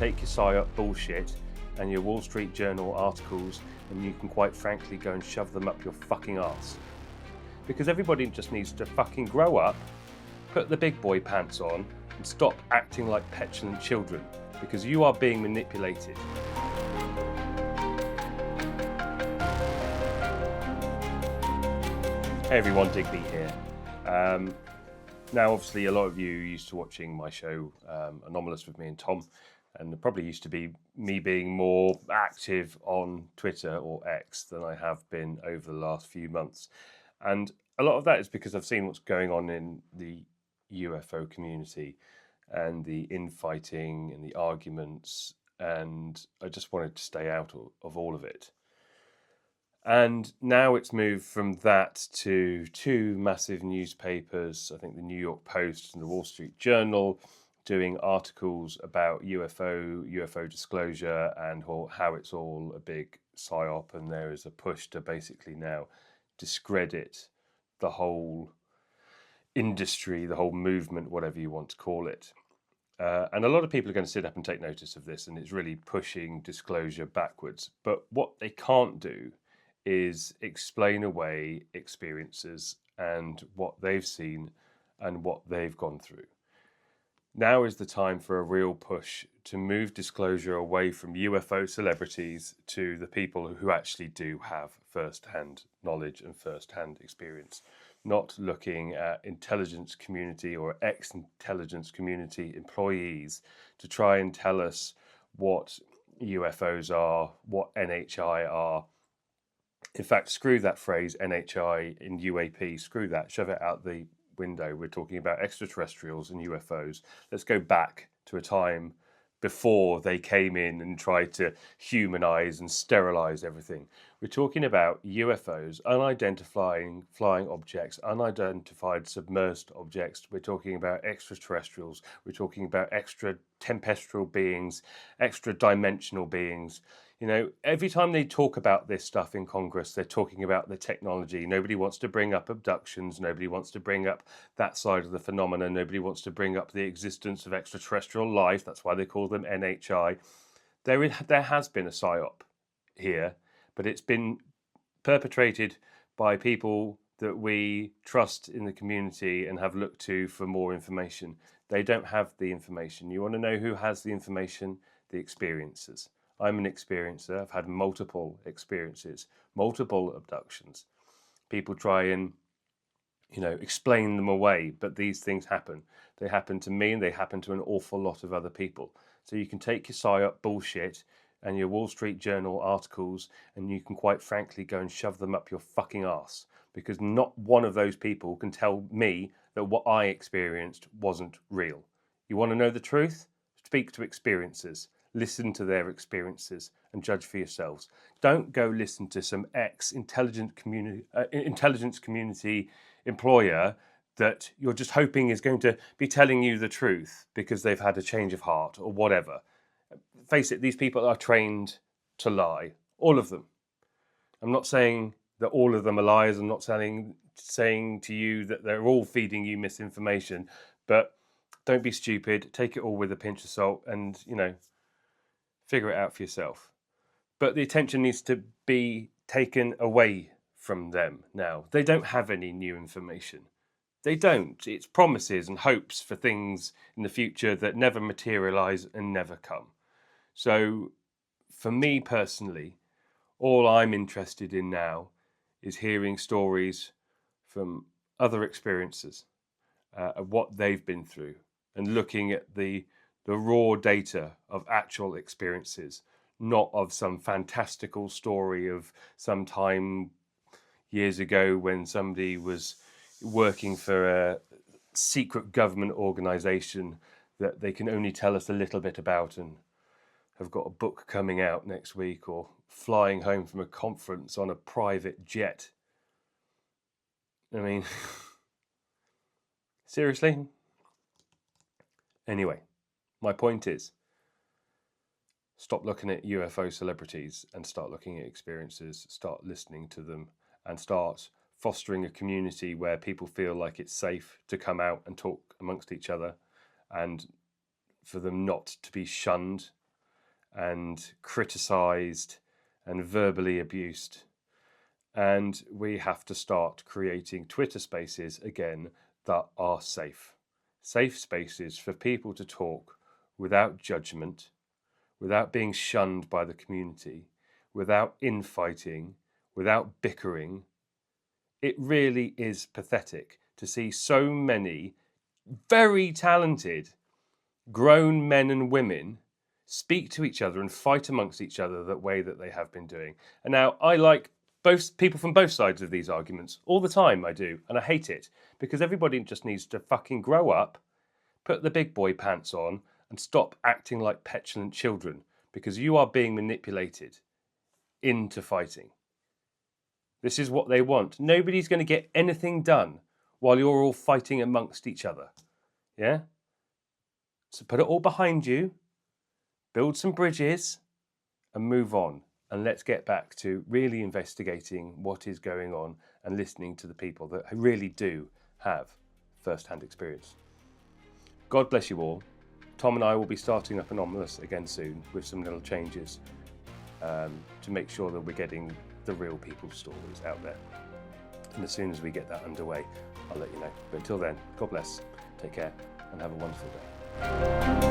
take your Psyop bullshit and your Wall Street Journal articles and you can quite frankly go and shove them up your fucking arse. Because everybody just needs to fucking grow up, put the big boy pants on and stop acting like petulant children, because you are being manipulated. Hey everyone, Digby here. Now obviously a lot of you used to watching my show Anomalous with me and Tom, and it probably used to be me being more active on Twitter or X than I have been over the last few months. And a lot of that is because I've seen what's going on in the UFO community and the infighting and the arguments, and I just wanted to stay out of all of it. And now it's moved from that to two massive newspapers, I think the New York Post and the Wall Street Journal, doing articles about UFO disclosure and how it's all a big psyop, and there is a push to basically now discredit the whole industry, the whole movement, whatever you want to call it. And a lot of people are going to sit up and take notice of this, and it's really pushing disclosure backwards. But what they can't do is explain away experiences and what they've seen and what they've gone through. Now is the time for a real push to move disclosure away from UFO celebrities to the people who actually do have first-hand knowledge and first-hand experience, not looking at intelligence community or ex-intelligence community employees to try and tell us what UFOs are, what NHI are. In fact, screw that phrase, NHI in UAP, screw that, shove it out the window. We're talking about extraterrestrials and UFOs. Let's go back to a time before they came in and tried to humanize and sterilize everything. We're talking about UFOs, unidentified flying objects, unidentified submerged objects. We're talking about extraterrestrials. We're talking about extra tempestural beings, extra dimensional beings. You know, every time they talk about this stuff in Congress, they're talking about the technology. Nobody wants to bring up abductions. Nobody wants to bring up that side of the phenomena. Nobody wants to bring up the existence of extraterrestrial life. That's why they call them NHI. There has been a psyop here, but it's been perpetrated by people that we trust in the community and have looked to for more information. They don't have the information. You want to know who has the information? The experiencers. I'm an experiencer. I've had multiple experiences, multiple abductions. People try and, explain them away, but these things happen. They happen to me and they happen to an awful lot of other people. So you can take your Psyop bullshit and your Wall Street Journal articles and you can quite frankly go and shove them up your fucking arse, because not one of those people can tell me that what I experienced wasn't real. You want to know the truth? Speak to experiencers. Listen to their experiences and judge for yourselves. Don't go listen to some ex-intelligence community employer that you're just hoping is going to be telling you the truth because they've had a change of heart or whatever. Face it, these people are trained to lie. All of them. I'm not saying that all of them are liars. I'm not saying to you that they're all feeding you misinformation, but don't be stupid. Take it all with a pinch of salt and, figure it out for yourself. But the attention needs to be taken away from them now. They don't have any new information. They don't. It's promises and hopes for things in the future that never materialize and never come. So for me personally, all I'm interested in now is hearing stories from other experiences of what they've been through and looking at the raw data of actual experiences, not of some fantastical story of some time years ago when somebody was working for a secret government organization that they can only tell us a little bit about and have got a book coming out next week, or flying home from a conference on a private jet. I mean, seriously? Anyway. My point is, stop looking at UFO celebrities and start looking at experiences, start listening to them, and start fostering a community where people feel like it's safe to come out and talk amongst each other, and for them not to be shunned and criticised and verbally abused. And we have to start creating Twitter spaces again that are safe. Safe spaces for people to talk without judgment, without being shunned by the community, without infighting, without bickering. It really is pathetic to see so many very talented grown men and women speak to each other and fight amongst each other the way that they have been doing. And now I like both people from both sides of these arguments all the time, I do, and I hate it because everybody just needs to fucking grow up, put the big boy pants on, and stop acting like petulant children because you are being manipulated into fighting. This is what they want. Nobody's going to get anything done while you're all fighting amongst each other. Yeah? So put it all behind you, build some bridges, and move on. And let's get back to really investigating what is going on and listening to the people that really do have first-hand experience. God bless you all. Tom and I will be starting up Anomalous again soon with some little changes to make sure that we're getting the real people's stories out there. And as soon as we get that underway, I'll let you know. But until then, God bless, take care, and have a wonderful day.